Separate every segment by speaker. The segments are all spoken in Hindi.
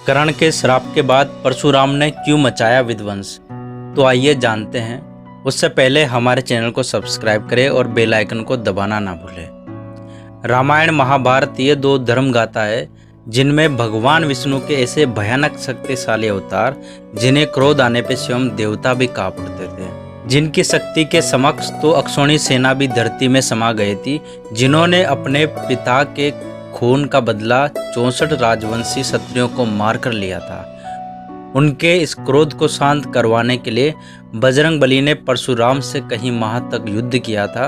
Speaker 1: कर्ण के श्राप के बाद परशुराम ने क्यों मचाया विध्वंस, तो आइए जानते हैं। उससे पहले हमारे चैनल को सब्सक्राइब करें और बेल आइकन को दबाना ना भूलें। रामायण महाभारत ये दो धर्म गाथा है जिनमें भगवान विष्णु के ऐसे भयानक शक्तिशाली अवतार जिन्हें क्रोध आने पर स्वयं देवता भी कांप उठते थे, जिनकी शक्ति के समक्ष तो अक्षौणी सेना भी धरती में समा गई थी, जिन्होंने अपने पिता के खून का बदला 64 राजवंशी क्षत्रियों को मारकर लिया था। उनके इस क्रोध को शांत करवाने के लिए बजरंगबली ने परशुराम से कई माह तक युद्ध किया था।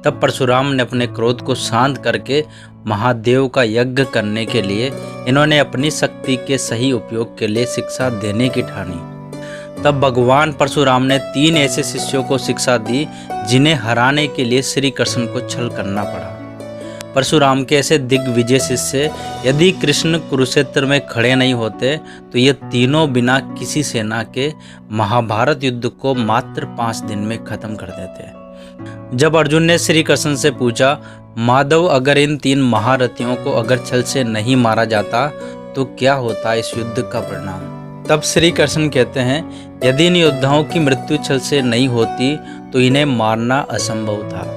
Speaker 1: तब परशुराम ने अपने क्रोध को शांत करके महादेव का यज्ञ करने के लिए इन्होंने अपनी शक्ति के सही उपयोग के लिए शिक्षा देने की ठानी। तब भगवान परशुराम ने 3 ऐसे शिष्यों को शिक्षा दी जिन्हें हराने के लिए श्री कृष्ण को छल करना पड़ा। परशुराम के ऐसे दिग्विजय शिष्य यदि कृष्ण कुरुक्षेत्र में खड़े नहीं होते तो ये तीनों बिना किसी सेना के महाभारत युद्ध को मात्र 5 दिन में खत्म कर देते। जब अर्जुन ने श्री कृष्ण से पूछा, माधव अगर इन 3 महारथियों को अगर छल से नहीं मारा जाता तो क्या होता इस युद्ध का परिणाम? तब श्री कृष्ण कहते हैं, यदि इन योद्धाओं की मृत्यु छल से नहीं होती तो इन्हें मारना असंभव था,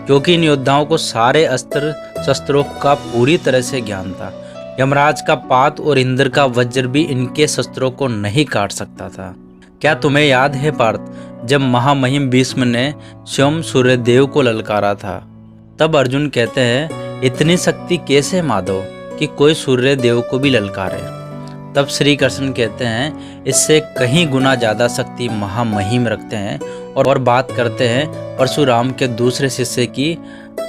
Speaker 1: क्योंकि इन योद्धाओं को सारे अस्त्र शस्त्रों का पूरी तरह से ज्ञान था। यमराज का पात और इंद्र का वज्र भी इनके शस्त्रों को नहीं काट सकता था। क्या तुम्हें याद है पार्थ, जब महामहिम भीष्म ने स्वयं सूर्यदेव को ललकारा था? तब अर्जुन कहते हैं, इतनी शक्ति कैसे माधव कि कोई सूर्यदेव को भी ललकारे? तब श्री कृष्ण कहते हैं, इससे कहीं गुना ज़्यादा शक्ति महामहिम रखते हैं और बात करते हैं परशुराम के दूसरे शिष्य की।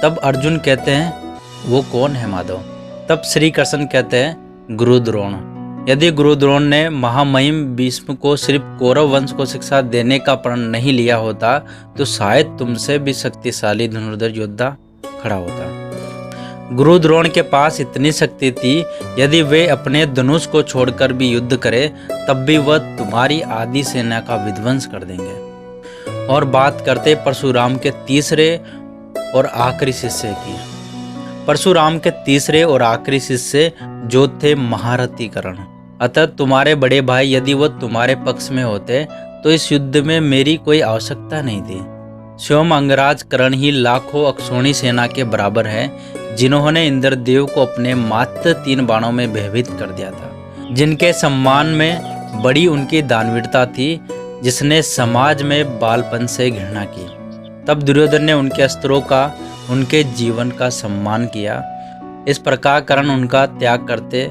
Speaker 1: तब अर्जुन कहते हैं, वो कौन है माधव? तब श्री कृष्ण कहते हैं, गुरु द्रोण। यदि गुरु द्रोण ने महामहिम भीष्म को सिर्फ कौरव वंश को शिक्षा देने का प्रण नहीं लिया होता तो शायद तुमसे भी शक्तिशाली धनुर्धर योद्धा खड़ा होता। गुरु द्रोण के पास इतनी शक्ति थी, यदि वे अपने धनुष को छोड़कर भी युद्ध करे तब भी वह तुम्हारी आधी सेना का विध्वंस कर देंगे। और बात करते परशुराम के तीसरे और आखिरी शिष्य की। परशुराम के तीसरे और आखिरी शिष्य जो थे महारथी कर्ण। अतः तुम्हारे बड़े भाई यदि वो तुम्हारे पक्ष में होते तो इस युद्ध में मेरी कोई आवश्यकता नहीं थी। स्वयं अंगराज कर्ण ही लाखों अक्षौणी सेना के बराबर है, जिन्होंने इंद्रदेव को अपने मात्र 3 बाणों में भयभीत कर दिया था। जिनके सम्मान में बड़ी उनकी दानवीरता थी, जिसने समाज में बालपन से घृणा की। तब दुर्योधन ने उनके अस्त्रों का, उनके जीवन का सम्मान किया। इस प्रकार कर्ण उनका त्याग करते।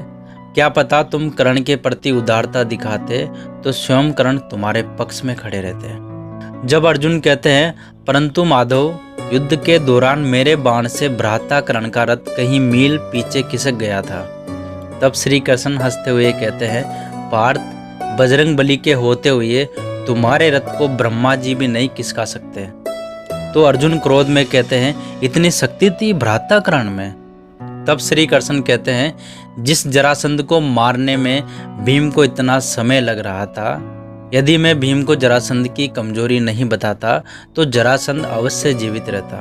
Speaker 1: क्या पता तुम कर्ण के प्रति उदारता दिखाते तो स्वयं कर्ण तुम्हारे पक्ष में खड़े रहते। जब अर्जुन कहते हैं, परंतु माधव युद्ध के दौरान मेरे बाण से भ्राता कर्ण का रथ कहीं मील पीछे खिसक गया था। तब श्री कृष्ण हंसते हुए कहते हैं, पार्थ, बजरंगबली के होते हुए तुम्हारे रथ को ब्रह्मा जी भी नहीं खिसका सकते। तो अर्जुन क्रोध में कहते हैं, इतनी शक्ति थी भ्राता कर्ण में? तब श्री कृष्ण कहते हैं, जिस जरासंध को मारने में भीम को इतना समय लग रहा था, यदि मैं भीम को जरासंध की कमजोरी नहीं बताता तो जरासंध अवश्य जीवित रहता।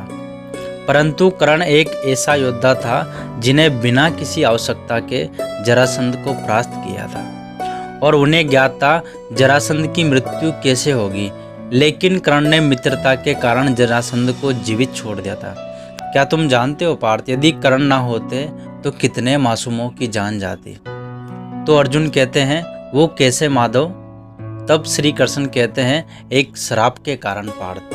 Speaker 1: परंतु कर्ण एक ऐसा योद्धा था जिन्हें बिना किसी आवश्यकता के जरासंध को परास्त किया था और उन्हें ज्ञात था जरासंध की मृत्यु कैसे होगी, लेकिन कर्ण ने मित्रता के कारण जरासंध को जीवित छोड़ दिया था। क्या तुम जानते हो पार्थ, यदि कर्ण ना होते तो कितने मासूमों की जान जाती? तो अर्जुन कहते हैं, वो कैसे माधव? तब श्री कृष्ण कहते हैं, एक श्राप के कारण पार्थ।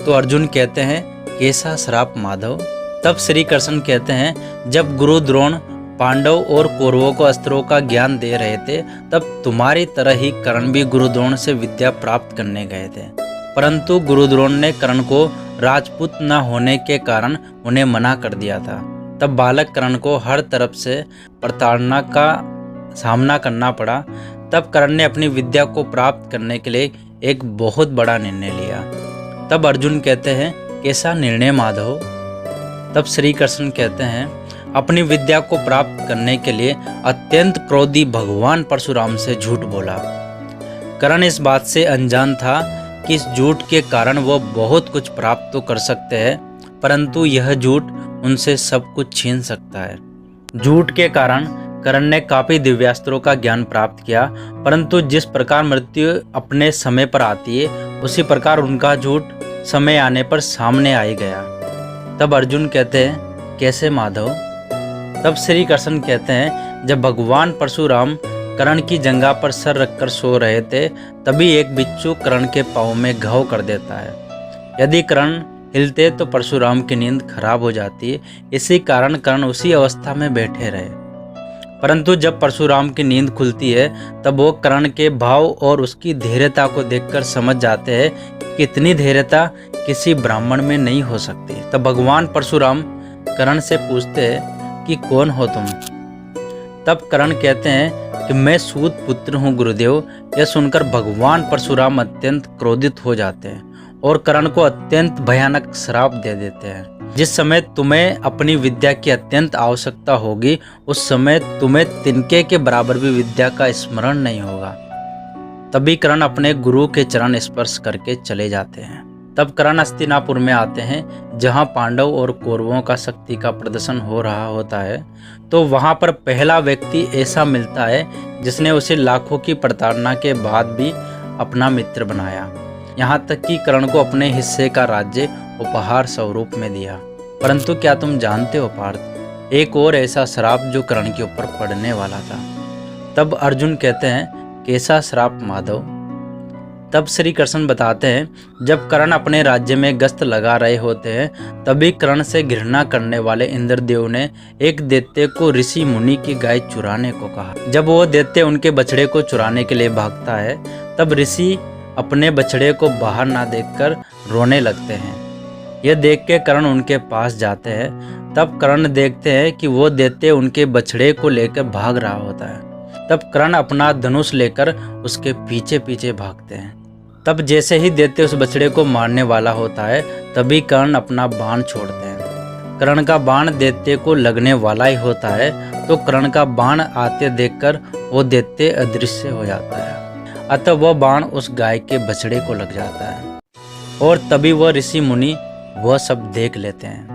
Speaker 1: तो अर्जुन कहते हैं, कैसा श्राप माधव? तब श्री कृष्ण कहते हैं, जब गुरु द्रोण पांडव और कौरवों को अस्त्रों का ज्ञान दे रहे थे तब तुम्हारी तरह ही कर्ण भी गुरु द्रोण से विद्या प्राप्त करने गए थे। परंतु गुरु द्रोण ने कर्ण को राजपूत न होने के कारण उन्हें मना कर दिया था। तब बालक कर्ण को हर तरफ से प्रताड़ना का सामना करना पड़ा। तब कर्ण ने अपनी विद्या को प्राप्त करने के लिए एक बहुत बड़ा निर्णय लिया। तब अर्जुन कहते हैं, कैसा निर्णय माधव? तब श्री कृष्ण कहते हैं, अपनी विद्या को प्राप्त करने के लिए अत्यंत क्रोधी भगवान परशुराम से झूठ बोला। कर्ण इस बात से अनजान था कि इस झूठ के कारण वो बहुत कुछ प्राप्त तो कर सकते हैं, परंतु यह झूठ उनसे सब कुछ छीन सकता है। झूठ के कारण कर्ण ने काफी दिव्यास्त्रों का ज्ञान प्राप्त किया, परंतु जिस प्रकार मृत्यु अपने समय पर आती है उसी प्रकार उनका झूठ समय आने पर सामने आ ही गया। तब अर्जुन कहते हैं, कैसे माधव? तब श्री कृष्ण कहते हैं, जब भगवान परशुराम कर्ण की जंघा पर सर रखकर सो रहे थे, तभी एक बिच्छू कर्ण के पाँव में घाव कर देता है। यदि कर्ण हिलते तो परशुराम की नींद खराब हो जाती है, इसी कारण कर्ण उसी अवस्था में बैठे रहे। परंतु जब परशुराम की नींद खुलती है तब वो कर्ण के भाव और उसकी धैर्यता को देखकर समझ जाते हैं कि इतनी धैर्यता किसी ब्राह्मण में नहीं हो सकती। तब भगवान परशुराम कर्ण से पूछते हैं कि कौन हो तुम? तब कर्ण कहते हैं कि मैं सूत पुत्र हूँ गुरुदेव। यह सुनकर भगवान परशुराम अत्यंत क्रोधित हो जाते हैं और कर्ण को अत्यंत भयानक श्राप दे देते हैं। जिस समय तुम्हें अपनी विद्या की अत्यंत आवश्यकता होगी उस समय तुम्हें तिनके के बराबर भी विद्या का स्मरण नहीं होगा। तभी कर्ण अपने गुरु के चरण स्पर्श करके चले जाते हैं। तब कर्ण हस्तिनापुर में आते हैं जहां पांडव और कौरवों का शक्ति का प्रदर्शन हो रहा होता है। तो वहां पर पहला व्यक्ति ऐसा मिलता है जिसने उसे लाखों की प्रताड़ना के बाद भी अपना मित्र बनाया, यहाँ तक कि कर्ण को अपने हिस्से का राज्य उपहार स्वरूप में दिया। परंतु क्या तुम जानते हो पार्थ, एक और ऐसा श्राप जो कर्ण के ऊपर पड़ने वाला था? तब अर्जुन कहते हैं, कैसा श्राप माधव? तब श्री कृष्ण बताते हैं, जब कर्ण अपने राज्य में गश्त लगा रहे होते हैं तभी कर्ण से घृणा करने वाले इंद्रदेव ने एक दैत्य को ऋषि मुनि की गाय चुराने को कहा। जब वो दैत्य उनके बछड़े को चुराने के लिए भागता है तब ऋषि अपने बछड़े को बाहर ना देखकर रोने लगते हैं। यह देख के कर्ण उनके पास जाते हैं। तब कर्ण देखते हैं कि वो दैत्य उनके बछड़े को लेकर भाग रहा होता है। तब कर्ण अपना धनुष लेकर उसके पीछे पीछे भागते हैं। तब जैसे ही दैत्य उस बछड़े को मारने वाला होता है तभी कर्ण अपना बाण छोड़ते हैं। कर्ण का बाण दैत्य को लगने वाला ही होता है तो कर्ण का बाण आते देखकर वो दैत्य अदृश्य हो जाता है। अतः वह बाण उस गाय के बछड़े को लग जाता है और तभी वह ऋषि मुनि वह सब देख लेते हैं।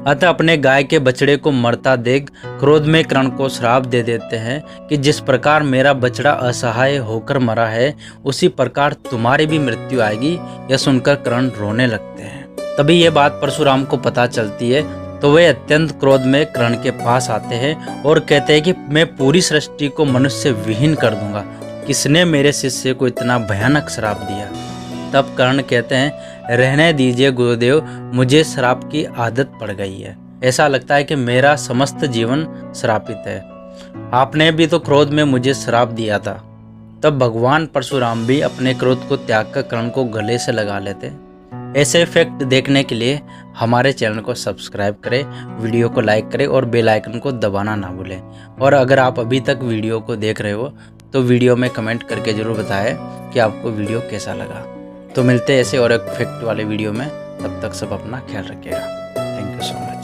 Speaker 1: अतः अपने गाय के बछड़े को मरता देख क्रोध में कर्ण को श्राप दे देते हैं कि जिस प्रकार मेरा बछड़ा असहाय होकर मरा है उसी प्रकार तुम्हारी भी मृत्यु आएगी। यह सुनकर कर्ण रोने लगते हैं। तभी यह बात परशुराम को पता चलती है तो वे अत्यंत क्रोध में कर्ण के पास आते हैं और कहते हैं कि मैं पूरी सृष्टि को मनुष्य विहीन कर दूंगा। किसने मेरे शिष्य को इतना भयानक श्राप दिया? तब कर्ण कहते हैं, रहने दीजिए गुरुदेव, मुझे श्राप की आदत पड़ गई है। ऐसा लगता है कि मेरा समस्त जीवन श्रापित है। आपने भी तो क्रोध में मुझे श्राप दिया था। तब भगवान परशुराम भी अपने क्रोध को त्याग कर कर्ण को गले से लगा लेते। ऐसे इफेक्ट देखने के लिए हमारे चैनल को सब्सक्राइब करें, वीडियो को लाइक करें और बेल आइकन को दबाना ना भूलें। और अगर आप अभी तक वीडियो को देख रहे हो तो वीडियो में कमेंट करके ज़रूर बताएं कि आपको वीडियो कैसा लगा। तो मिलते हैं ऐसे और एक इफेक्ट वाले वीडियो में। तब तक सब अपना ख्याल रखिएगा। Thank you so much.